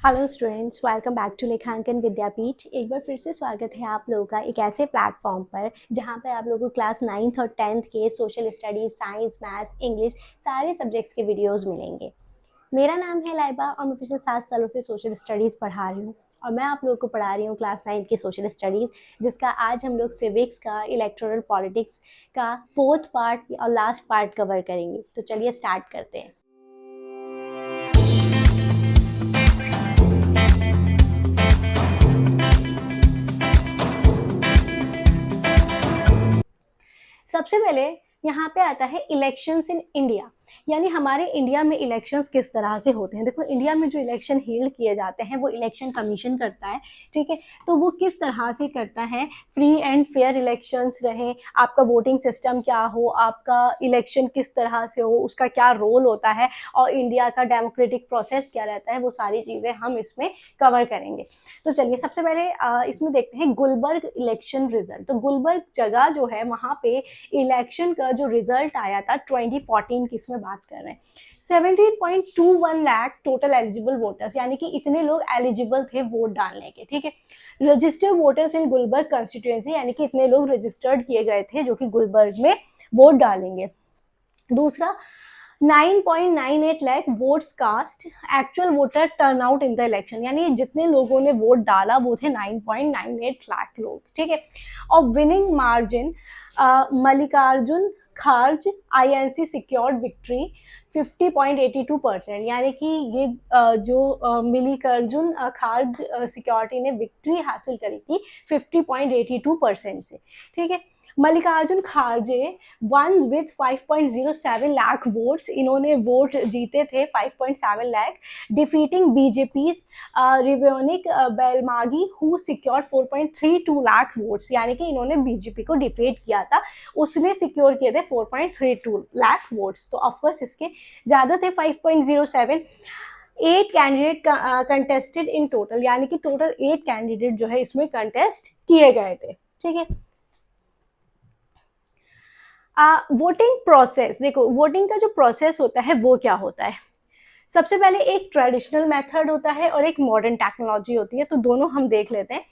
Hello students, welcome back to लेखांकन विद्यापीठ। एक बार फिर से स्वागत है आप लोगों का एक ऐसे प्लेटफॉर्म पर जहां पर आप लोगों को क्लास 9th और 10th के social studies, science, maths, English सारे सब्जेक्ट्स के वीडियोस मिलेंगे। मेरा नाम है लाइबा और मैं पिछले 7 सालों से सोशल स्टडीज़ पढ़ा रही हूँ और मैं आप लोगों को पढ़ा रही हूँ क्लास 9th की सोशल स्टडीज़, जिसका आज हम लोग सिविक्स का, इलेक्टोरल पॉलिटिक्स का 4th पार्ट और लास्ट पार्ट कवर करेंगे। तो चलिए स्टार्ट करते हैं। सबसे पहले यहाँ पे आता है इलेक्शंस इन इंडिया, यानी हमारे इंडिया में इलेक्शंस किस तरह से होते हैं। देखो, इंडिया में जो इलेक्शन हेल्ड किए जाते हैं वो इलेक्शन कमीशन करता है, ठीक है। तो वो किस तरह से करता है, फ्री एंड फेयर इलेक्शंस रहें, आपका वोटिंग सिस्टम क्या हो, आपका इलेक्शन किस तरह से हो, उसका क्या रोल होता है और इंडिया का डेमोक्रेटिक प्रोसेस क्या रहता है, वो सारी चीज़ें हम इसमें कवर करेंगे। तो चलिए सबसे पहले इसमें देखते हैं गुलबर्ग इलेक्शन रिजल्ट। तो गुलबर्ग जगह जो है वहाँ पे इलेक्शन का जो रिजल्ट आया था 2014 की, इसमें बात कर रहे हैं। 17.21 लाख टोटल एलिजिबल वोटर्स, यानी कि इतने लोग एलिजिबल थे वोट डालने के, ठीक है। Registered voters in Gulbarga constituency, यानी कि इतने लोग रजिस्टर्ड किए गए थे जो कि गुलबर्ग में वोट डालेंगे। दूसरा, 9.98 lakh votes cast, actual voter turnout in the election, यानी जितने लोगों ने वोट डाला वो थे 9.98 लाख लोग, ठीक है। और winning margin, Mallikarjun Kharge INC secured victory 50.82%, यानी कि ये जो मल्लिकार्जुन खारज सिक्योरिटी ने विक्ट्री हासिल करी थी 50.82% से, ठीक है। Mallikarjun Kharge won with 5.07 lakh votes, इन्होंने वोट जीते थे 5.7 lakh, defeating BJP Revunaik Belamagi who secured 4.32 lakh votes, यानी कि इन्होंने बीजेपी को डिफीट किया था, उसने सिक्योर किए थे 4.32 लाख वोट्स। तो ऑफकोर्स इसके ज़्यादा थे 5.07। 8 कैंडिडेट कंटेस्टेड इन टोटल, यानी कि टोटल 8 कैंडिडेट जो है इसमें कंटेस्ट किए गए थे, ठीक है। वोटिंग प्रोसेस, देखो वोटिंग का जो प्रोसेस होता है वो क्या होता है। सबसे पहले एक ट्रेडिशनल मेथड होता है और एक मॉडर्न टेक्नोलॉजी होती है, तो दोनों हम देख लेते हैं।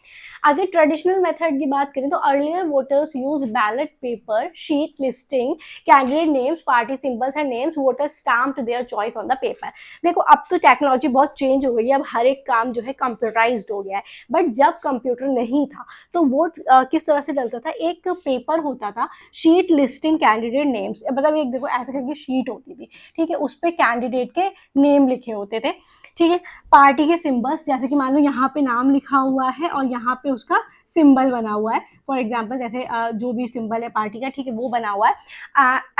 अगर ट्रेडिशनल मेथड की बात करें तो earlier voters use ballot paper sheet listing candidate names, party symbols and names, voters stamped their choice on the paper. देखो, अब तो टेक्नोलॉजी बहुत चेंज हो गई है, अब हर एक काम जो है कंप्यूटराइज्ड हो गया है, बट जब कंप्यूटर नहीं था तो वोट किस तरह से डलता था, एक पेपर होता था, शीट लिस्टिंग कैंडिडेट नेम्स, मतलब एक देखो ऐसे करके शीट होती थी, ठीक है, उस पर कैंडिडेट के नेम लिखे होते थे, ठीक है। पार्टी के सिंबल्स, जैसे कि मान लो यहाँ पे नाम लिखा हुआ है और यहाँ पे उसका सिंबल बना हुआ है, फॉर एग्जांपल जैसे जो भी सिंबल है पार्टी का, ठीक है, वो बना हुआ है।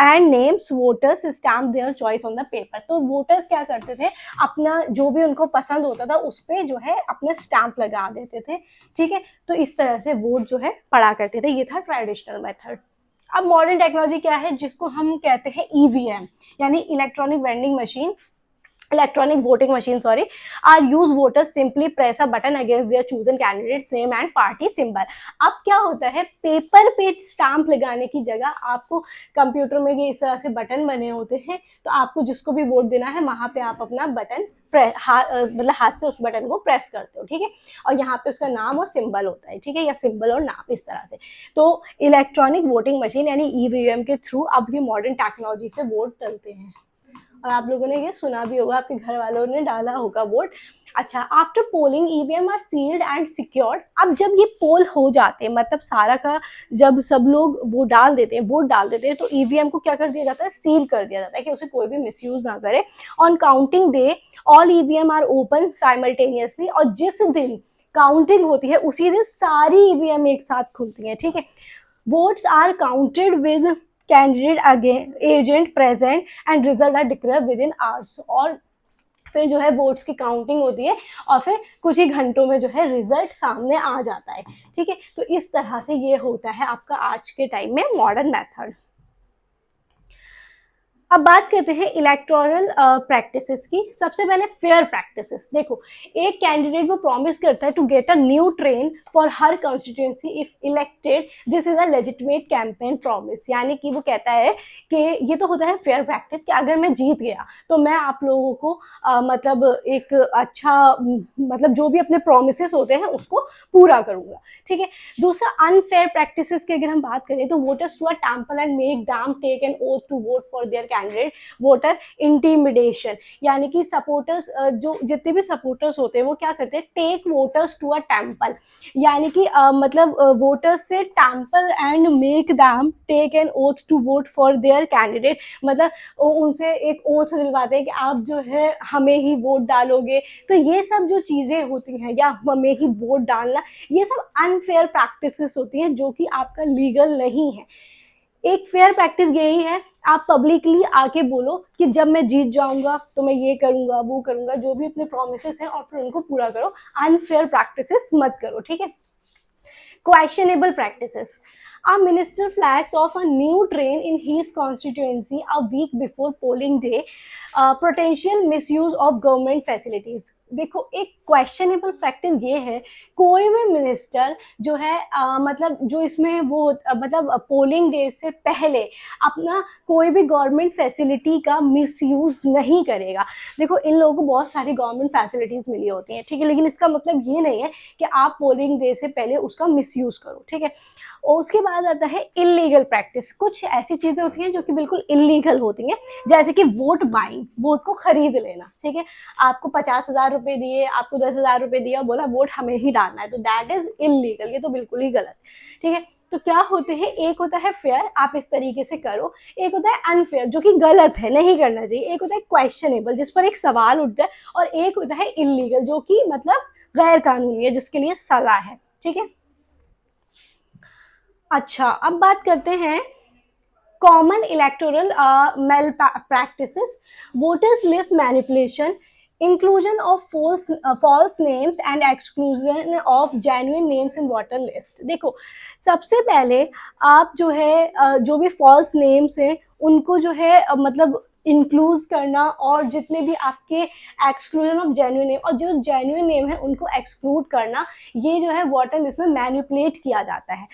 And names voters stamp there choice on the paper, तो वोटर्स क्या करते थे, अपना जो भी उनको पसंद होता था उस पर जो है अपना स्टैम्प लगा देते थे, ठीक है। तो इस तरह से वोट जो है पड़ा करते थे, ये था ट्रेडिशनल मेथड। अब मॉडर्न टेक्नोलॉजी क्या है, जिसको हम कहते हैं ईवीएम, यानी electronic vending machine, electronic voting machine, sorry, are use voters simply press a button against their chosen candidate's name and party symbol। अब क्या होता है, पेपर पे स्टाम्प लगाने की जगह आपको कंप्यूटर में ये इस तरह से बटन बने होते हैं, तो आपको जिसको भी वोट देना है वहां पे आप अपना बटन मतलब हाथ से उस बटन को प्रेस करते हो, ठीक है, और यहाँ पे उसका नाम और सिंबल होता है, ठीक है, या सिंबल और नाम इस तरह से। तो इलेक्ट्रॉनिक वोटिंग मशीन यानी ईवीएम के थ्रू अब ये मॉडर्न टेक्नोलॉजी से वोट डलते हैं, और आप लोगों ने ये सुना भी होगा, आपके घर वालों ने डाला होगा वोट। अच्छा, after polling EVM are sealed and secured. अब जब ये पोल हो जाते हैं, मतलब सारा का जब सब लोग वो डाल देते हैं, वोट डाल देते हैं, तो ईवीएम को क्या कर दिया जाता है, सील कर दिया जाता है कि उसे कोई भी मिसयूज ना करे। On counting day all EVM are open simultaneously, और जिस दिन काउंटिंग होती है उसी दिन सारी ईवीएम एक साथ खुलती है, ठीक है। Votes are counted with candidate again agent present and result are declare within hours, और फिर जो है वोट्स की काउंटिंग होती है और फिर कुछ ही घंटों में जो है रिजल्ट सामने आ जाता है, ठीक है। तो इस तरह से ये होता है आपका आज के टाइम में मॉडर्न मेथड। अब बात करते हैं इलेक्टोरल प्रैक्टिसेस की। सबसे पहले फेयर प्रैक्टिसेस। देखो, एक कैंडिडेट वो प्रॉमिस करता है to get a new train for हर constituency if elected, this is a legitimate campaign promise. यानी कि वो कहता है कि ये तो होता है फेयर प्रैक्टिस कि अगर मैं जीत गया तो मैं आप लोगों को मतलब एक अच्छा मतलब जो भी अपने प्रोमिस होते हैं उसको पूरा करूंगा, ठीक है। दूसरा, अनफेयर प्रैक्टिसेस की अगर हम बात करें तो voters to a temple and make them take an oath to vote for their candidate, voter intimidation. यानी कि सपोर्टर्स जो जितने भी सपोर्टर्स होते हैं वो क्या करते हैं, take voters to a temple, यानी कि मतलब वोटर्स से temple and make them take an oath to vote for their candidate, मतलब उनसे एक ओथ दिलवाते हैं कि आप जो है हमें ही वोट डालोगे। तो ये सब जो चीज़ें होती हैं या हमें ही वोट डालना, ये सब अनफेयर प्रैक्टिसेस होती हैं जो कि आपका लीगल नहीं है। एक फेयर प्रैक्टिस यही है, आप पब्लिकली आके बोलो कि जब मैं जीत जाऊंगा तो मैं ये करूंगा वो करूंगा, जो भी अपने प्रोमिस हैं और फिर उनको पूरा करो। अनफेयर प्रैक्टिसेस मत करो, ठीक है। Questionable practices. A minister flags off a new train in his constituency a week before polling day. Potential misuse of government facilities. देखो, एक क्वेश्चनेबल प्रैक्टिस ये है, कोई भी मिनिस्टर जो है मतलब जो इसमें वो मतलब पोलिंग डे से पहले अपना कोई भी गवर्नमेंट फैसिलिटी का मिसयूज नहीं करेगा। देखो, इन लोगों को बहुत सारी गवर्नमेंट फैसिलिटीज मिली होती हैं, ठीक है, लेकिन इसका मतलब ये नहीं है कि आप पोलिंग डे से पहले उसका मिसयूज करो, ठीक है। और उसके बाद आता है इलीगल प्रैक्टिस। कुछ ऐसी चीजें होती हैं जो कि बिल्कुल इलीगल होती हैं, जैसे कि वोट बाइंग, वोट को खरीद लेना, ठीक है। आपको 50,000 रुपए दिए, आपको 10,000 रुपए दिया, बोला वोट हमें ही डालना है, तो दैट इज इलीगल, ये तो बिल्कुल ही गलत, ठीक है। तो क्या होते हैं, एक होता है फेयर, आप इस तरीके से करो, एक होता है अनफेयर जो कि गलत है, नहीं करना चाहिए, एक होता है क्वेश्चनेबल जिस पर एक सवाल उठता है, और एक होता है इलीगल जो कि मतलब गैर कानूनी है, जिसके लिए सजा है, ठीक है। अच्छा, अब बात करते हैं common electoral malpractices. Voters list manipulation, inclusion of false names and exclusion of genuine names in voter list। देखो, सबसे पहले आप जो है जो भी फॉल्स नेम्स हैं उनको जो है मतलब इंक्लूड करना, और जितने भी आपके एक्सक्लूजन ऑफ जेन्युइन नेम, और जो जेन्युइन नेम है उनको एक्सक्लूड करना, ये जो है वोटर लिस्ट में मैनिपुलेट किया जाता है।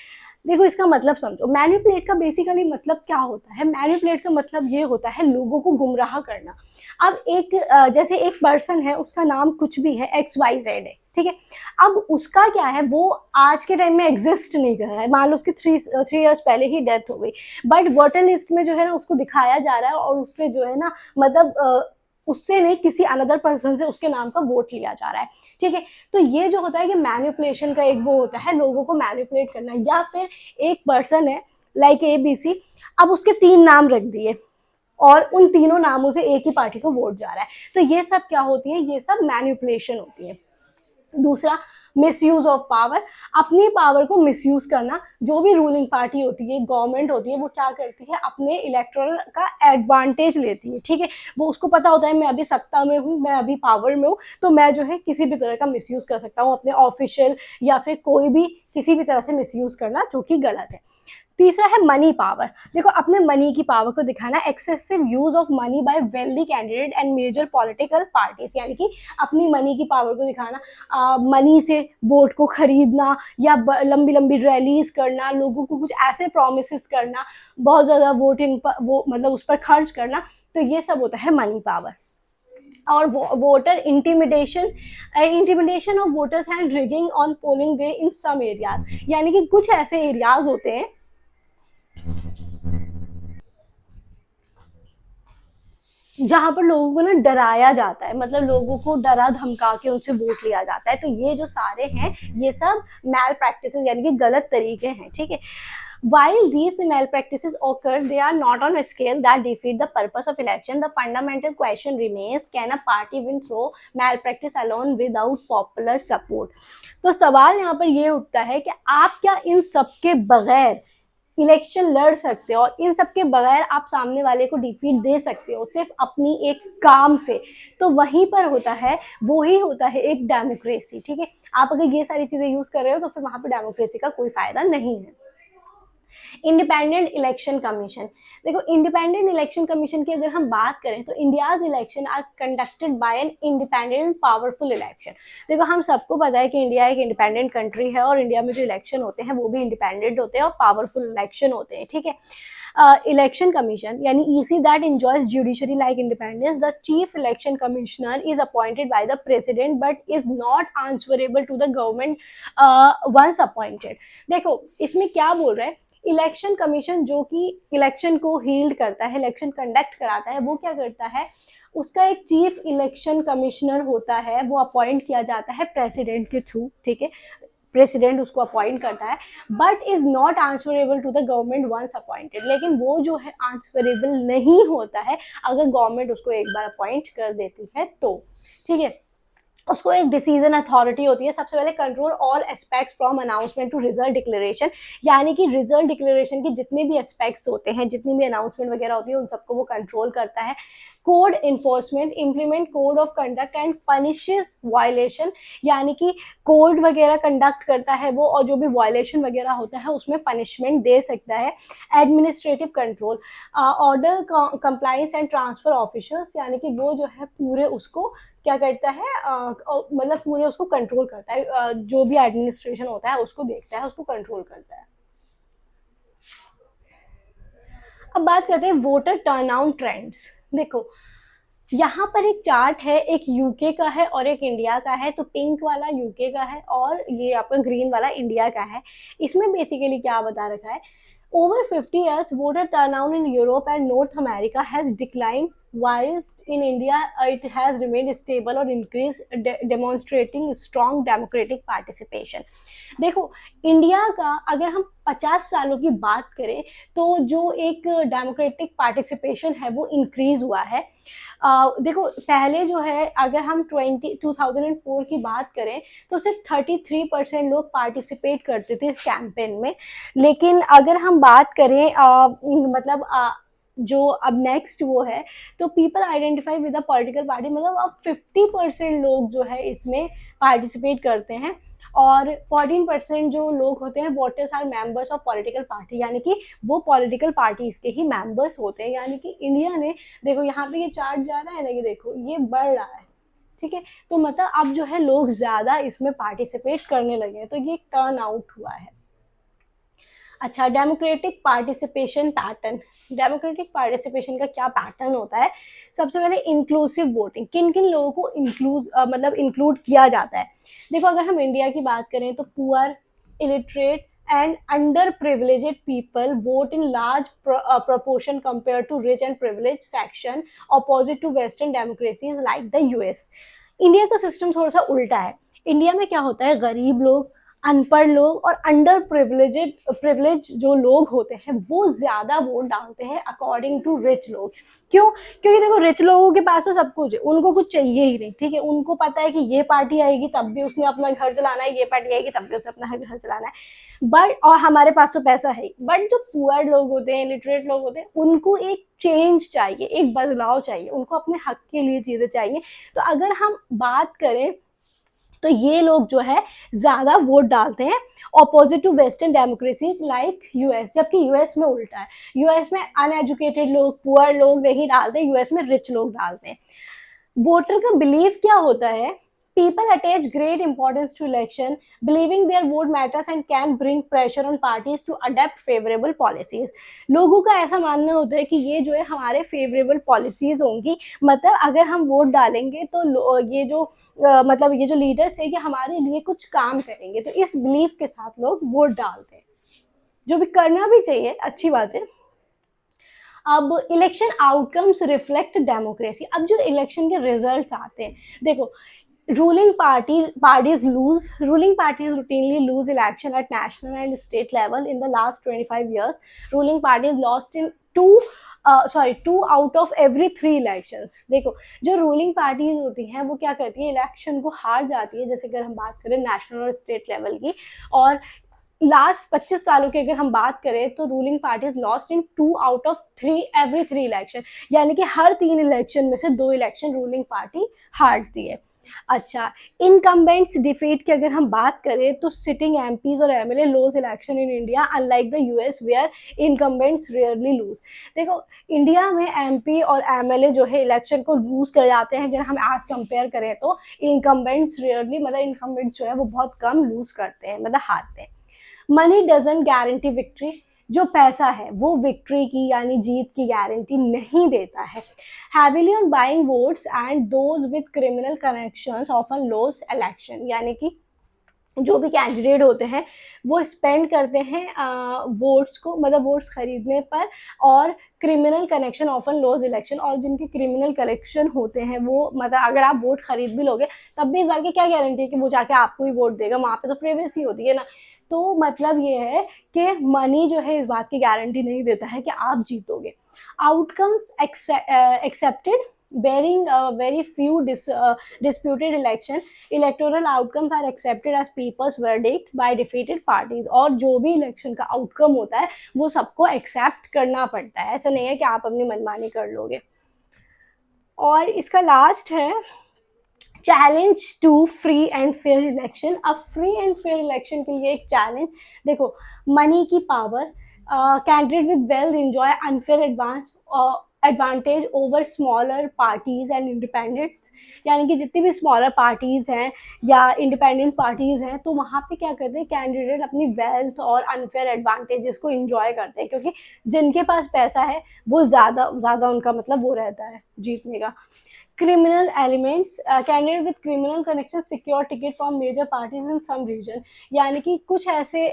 देखो, इसका मतलब समझो, मैनिपुलेट का बेसिकली मतलब क्या होता है, मैनिपुलेट का मतलब ये होता है लोगों को गुमराह करना। अब एक जैसे एक पर्सन है, उसका नाम कुछ भी है, XYZ है, ठीक है। अब उसका क्या है, वो आज के टाइम में एग्जिस्ट नहीं कर रहा है, मान लो उसकी थ्री इयर्स पहले ही डेथ हो गई, बट वोटर लिस्ट में जो है ना उसको दिखाया जा रहा है, और उससे जो है ना मतलब उससे नहीं, किसी अनदर पर्सन से उसके नाम का वोट लिया जा रहा है, ठीक है। तो ये जो होता है कि मैनिपुलेशन का एक वो होता है, लोगों को मैनिपुलेट करना। या फिर एक पर्सन है लाइक ABC, अब उसके 3 नाम रख दिए और उन तीनों नामों से एक ही पार्टी को वोट जा रहा है, तो ये सब क्या होती है, ये सब मैनिपुलेशन होती है। दूसरा, मिसयूज ऑफ पावर, अपनी पावर को मिसयूज करना। जो भी रूलिंग पार्टी होती है, गवर्नमेंट होती है, वो क्या करती है, अपने इलेक्टोरल का एडवांटेज लेती है, ठीक है। वो उसको पता होता है मैं अभी सत्ता में हूँ, मैं अभी पावर में हूँ, तो मैं जो है किसी भी तरह का मिसयूज कर सकता हूँ अपने ऑफिशियल, या फिर कोई भी किसी भी तरह से मिसयूज करना, जो कि गलत है। तीसरा है मनी पावर। देखो, अपने मनी की पावर को दिखाना, excessive use of money by wealthy candidate and major political parties, यानी कि अपनी मनी की पावर को दिखाना, मनी से वोट को खरीदना, या लंबी लंबी रैलीज करना, लोगों को कुछ ऐसे प्रोमिस करना, बहुत ज़्यादा वोटिंग पर वो मतलब उस पर खर्च करना, तो ये सब होता है मनी पावर। और voter intimidation, intimidation of voters and rigging on polling day in some areas, यानी कि कुछ ऐसे एरियाज होते हैं जहां पर लोगों को ना डराया जाता है, मतलब लोगों को डरा धमका के उनसे वोट लिया जाता है। तो ये जो सारे हैं, ये सब मैल प्रैक्टिसेस यानी कि गलत तरीके हैं, ठीक है। While these malpractices occur, they are not on a scale that defeat the purpose of election. The fundamental question remains: can a party win through malpractice alone without popular support? तो सवाल यहाँ पर ये उठता है कि आप क्या इन सब के बगैर इलेक्शन लड़ सकते हो, और इन सब के बगैर आप सामने वाले को डिफीट दे सकते हो सिर्फ अपनी एक काम से? तो वहीं पर होता है, वो ही होता है एक डेमोक्रेसी, ठीक है। आप अगर ये सारी चीजें यूज कर रहे हो तो फिर वहां पर डेमोक्रेसी का कोई फायदा नहीं है। Independent election commission. देखो इंडिपेंडेंट इलेक्शन कमीशन की अगर हम बात करें तो India's election are conducted by an independent powerful election. देखो हम सबको पता है कि इंडिया एक इंडिपेंडेंट कंट्री है और इंडिया में जो इलेक्शन होते हैं वो भी इंडिपेंडेंट होते हैं और पावरफुल इलेक्शन होते हैं, ठीक है। इलेक्शन कमीशन यानी EC that enjoys judiciary like independence. The chief election commissioner is appointed by the president but is not answerable to the government once appointed. देखो इसमें क्या बोल रहा है, इलेक्शन कमीशन जो कि इलेक्शन को हील्ड करता है, इलेक्शन कंडक्ट कराता है, वो क्या करता है, उसका एक चीफ इलेक्शन कमिश्नर होता है, वो अपॉइंट किया जाता है प्रेसिडेंट के थ्रू, ठीक है। प्रेसिडेंट उसको अपॉइंट करता है but is not answerable to the government once appointed. लेकिन वो जो है आंसरेबल नहीं होता है अगर गवर्नमेंट उसको एक बार अपॉइंट कर देती है तो, ठीक है। उसको एक डिसीजन अथॉरिटी होती है। सबसे पहले control all aspects from announcement to result declaration, यानी कि रिजल्ट डिक्लेरेशन के जितने भी एस्पेक्ट्स होते हैं, जितनी भी अनाउंसमेंट वगैरह होती है, उन सबको वो कंट्रोल करता है। Code enforcement, implement code of conduct and punishes violation, यानी कि कोड वगैरह कंडक्ट करता है वो, और जो भी वायलेशन वगैरह होता है उसमें पनिशमेंट दे सकता है। Administrative control, order compliance and transfer officers, यानी कि वो जो है पूरे उसको क्या करता है, मतलब पूरे उसको कंट्रोल करता है, जो भी एडमिनिस्ट्रेशन होता है उसको देखता है, उसको कंट्रोल करता है। अब बात करते हैं वोटर टर्नआउट ट्रेंड्स। देखो यहाँ पर एक चार्ट है, एक यूके का है और एक इंडिया का है। तो पिंक वाला यूके का है और ये आपका ग्रीन वाला इंडिया का है। इसमें बेसिकली क्या बता रखा है, over 50 years voter turnout in Europe and North America has declined, whilst in India it has remained stable or increased, demonstrating strong democratic participation. देखो इंडिया का अगर हम 50 सालों की बात करें तो जो एक डेमोक्रेटिक पार्टिसिपेशन है वो इंक्रीज हुआ है। देखो पहले जो है अगर हम 2004 की बात करें तो सिर्फ 33% लोग पार्टिसिपेट करते थे इस कैंपेन में। लेकिन अगर हम बात करें मतलब जो अब नेक्स्ट वो है तो people identify with a political party, मतलब अब 50% लोग जो है इसमें पार्टिसिपेट करते हैं और 14% जो लोग होते हैं voters are members of political party, यानी कि वो पॉलिटिकल पार्टीज के ही मेंबर्स होते हैं। यानी कि इंडिया ने, देखो यहाँ पे ये चार्ट जा रहा है ना, ये देखो ये बढ़ रहा है, ठीक है। तो मतलब अब जो है लोग ज्यादा इसमें पार्टिसिपेट करने लगे हैं, तो ये टर्न आउट हुआ है। अच्छा, democratic participation pattern. Democratic participation का क्या पैटर्न होता है, सबसे पहले इंक्लूसिव वोटिंग, किन किन लोगों को मतलब इंक्लूड किया जाता है। देखो अगर हम इंडिया की बात करें तो poor, illiterate and underprivileged people vote in large proportion compared to rich and privileged section, opposite to western democracies like the US. India का सिस्टम थोड़ा सा उल्टा है। इंडिया में क्या होता है, गरीब लोग, अनपढ़ लोग और अंडर प्रिविलेज जो लोग होते हैं वो ज्यादा वोट डालते हैं अकॉर्डिंग टू रिच लोग। क्यों? क्योंकि देखो रिच लोगों के पास तो सब कुछ है, उनको कुछ चाहिए ही नहीं, ठीक है। उनको पता है कि ये पार्टी आएगी तब भी उसने अपना घर चलाना है, ये पार्टी आएगी तब भी उसने अपना घर चलाना है, बट और हमारे पास तो पैसा है। बट जो पुअर लोग होते हैं, लिटरेट लोग होते हैं, उनको एक चेंज चाहिए, एक बदलाव चाहिए, उनको अपने हक के लिए चीजें चाहिए। तो अगर हम बात करें तो ये लोग जो है ज्यादा वोट डालते हैं opposite to western democracy like US, जबकि यूएस में उल्टा है। यूएस में अनएजुकेटेड लोग, पुअर लोग नहीं डालते, यूएस में रिच लोग डालते हैं। वोटर का बिलीफ क्या होता है, people attach great importance to election, believing their vote matters and can bring pressure on parties to adapt favorable policies. लोगों का ऐसा मानना होता है कि ये जो है हमारे फेवरेबल पॉलिसीज होंगी, मतलब अगर हम वोट डालेंगे तो ये जो मतलब ये जो लीडर्स है कि हमारे लिए कुछ काम करेंगे, तो इस बिलीफ के साथ लोग वोट डालते हैं, जो भी करना भी चाहिए, अच्छी बात है। अब इलेक्शन आउटकम्स रिफ्लेक्ट डेमोक्रेसी। अब जो इलेक्शन के रिजल्ट्स आते हैं, देखो ruling parties routinely lose election at national and state level. In the last 25 years ruling parties lost in two out of every 3 elections. देखो जो रूलिंग पार्टीज होती हैं वो क्या करती है, इलेक्शन को हार जाती है, जैसे अगर हम बात करें नेशनल और स्टेट लेवल की, और लास्ट 25 सालों की अगर हम बात करें तो ruling parties lost in 2 out of 3 every 3 election, यानी कि हर 3 इलेक्शन में से 2 इलेक्शन रूलिंग पार्टी हारती है। अच्छा, इनकम्बेंट्स डिफीट की अगर हम बात करें तो सिटिंग एमपीज और MLA lose election in India unlike the US where incumbents rarely lose. देखो, इंडिया में एमपी और एमएलए जो है इलेक्शन को लूज कर जाते हैं अगर हम एज कंपेयर करें तो इनकम्बेंट्स रेयरली, मतलब इनकम्बेंट्स जो है वो बहुत कम लूज करते हैं, मतलब हारते हैं। मनी डजंट गारंटी विक्ट्री, जो पैसा है वो विक्ट्री की यानी जीत की गारंटी नहीं देता है। Heavily on buying votes and those with criminal connections often loss election, यानी कि जो भी कैंडिडेट होते हैं वो स्पेंड करते हैं वोट्स को, मतलब वोट्स खरीदने पर, और criminal connection often loss election, और जिनके क्रिमिनल कनेक्शन होते हैं वो, मतलब अगर आप वोट खरीद भी लोगे तब भी इस बार की क्या गारंटी है कि वो जाके आपको ही वोट देगा, वहाँ पे तो प्राइवेसी होती है ना। तो मतलब ये है कि मनी जो है इस बात की गारंटी नहीं देता है कि आप जीतोगे। Outcomes accepted bearing very few disputed elections, electoral outcomes are accepted as people's verdict by defeated parties। और जो भी इलेक्शन का आउटकम होता है वो सबको एक्सेप्ट करना पड़ता है, ऐसा नहीं है कि आप अपनी मनमानी कर लोगे। और इसका लास्ट है challenge to free and fair election. अब फ्री एंड फेयर इलेक्शन के लिए एक चैलेंज, देखो, मनी की power, candidate with wealth enjoy unfair advantage over smaller parties and independents, यानी कि जितनी भी स्मॉलर पार्टीज हैं या इंडिपेंडेंट पार्टीज हैं तो वहाँ पे क्या करते हैं कैंडिडेट अपनी वेल्थ और अनफेयर एडवांटेजेस को इंजॉय करते हैं, क्योंकि जिनके पास पैसा है वो ज़्यादा उनका मतलब वो रहता है जीतने का। criminal elements, candidate with criminal connections secure ticket from major parties in some region, यानी कि कुछ ऐसे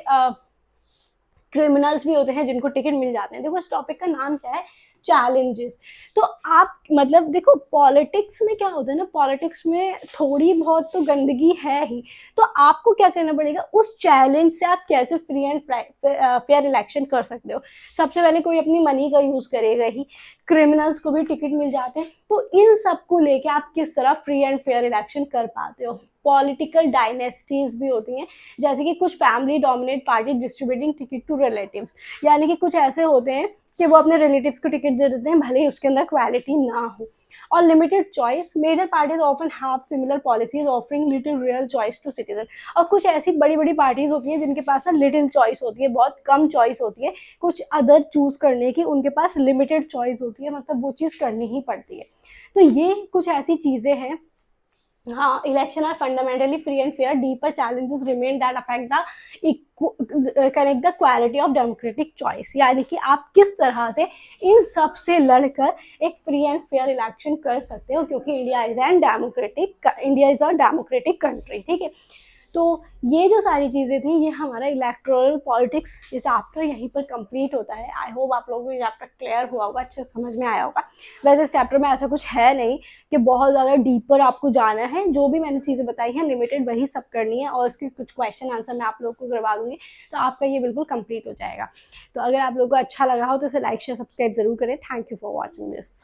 क्रिमिनल्स भी होते हैं जिनको टिकट मिल जाते हैं। देखो, इस टॉपिक का नाम क्या है, चैलेंजेस। तो आप मतलब देखो, पॉलिटिक्स में क्या होता है ना, पॉलिटिक्स में थोड़ी बहुत तो गंदगी है ही, तो आपको क्या करना पड़ेगा, उस चैलेंज से आप कैसे फ्री एंड फेयर इलेक्शन कर सकते हो। सबसे पहले कोई अपनी मनी का यूज करेगा ही, क्रिमिनल्स को भी टिकट मिल जाते हैं, तो इन सब को लेके आप किस तरह फ्री एंड फेयर इलेक्शन कर पाते हो। पॉलिटिकल डायनेस्टीज भी होती हैं, जैसे कि कुछ family dominate party distributing ticket to relatives, यानी कि कुछ ऐसे होते हैं कि वो अपने रिलेटिव्स को टिकट दे देते हैं भले ही उसके अंदर क्वालिटी ना हो। और limited choice, major parties often have similar policies offering little real choice to citizen. और कुछ ऐसी बड़ी बड़ी पार्टीज होती हैं जिनके पास ना लिटिल चॉइस होती है, बहुत कम चॉइस होती है, कुछ अदर चूज करने की उनके पास लिमिटेड चॉइस होती है, मतलब वो चीज़ करनी ही पड़ती है। तो ये कुछ ऐसी चीज़ें हैं। हाँ, election are fundamentally free and fair, deeper challenges remain that affect the connect the quality of democratic choice, यानी कि आप किस तरह से इन सब से लड़कर एक फ्री एंड फेयर इलेक्शन कर सकते हो, क्योंकि India is a democratic country, ठीक है। तो ये जो सारी चीज़ें थी, ये हमारा इलेक्टोरल पॉलिटिक्स ये चैप्टर यहीं पर कंप्लीट होता है। आई होप आप लोगों को ये चैप्टर क्लियर हुआ होगा, अच्छे समझ में आया होगा। वैसे इस चैप्टर में ऐसा कुछ है नहीं कि बहुत ज़्यादा डीपर आपको जाना है, जो भी मैंने चीज़ें बताई हैं लिमिटेड वही सब करनी है, और इसके कुछ क्वेश्चन आंसर मैं आप लोगों को करवा दूँगी, तो आपका ये बिल्कुल कंप्लीट हो जाएगा। तो अगर आप लोगों को अच्छा लगा हो तो इसे लाइक शेयर सब्सक्राइब जरूर करें। Thank you for watching this.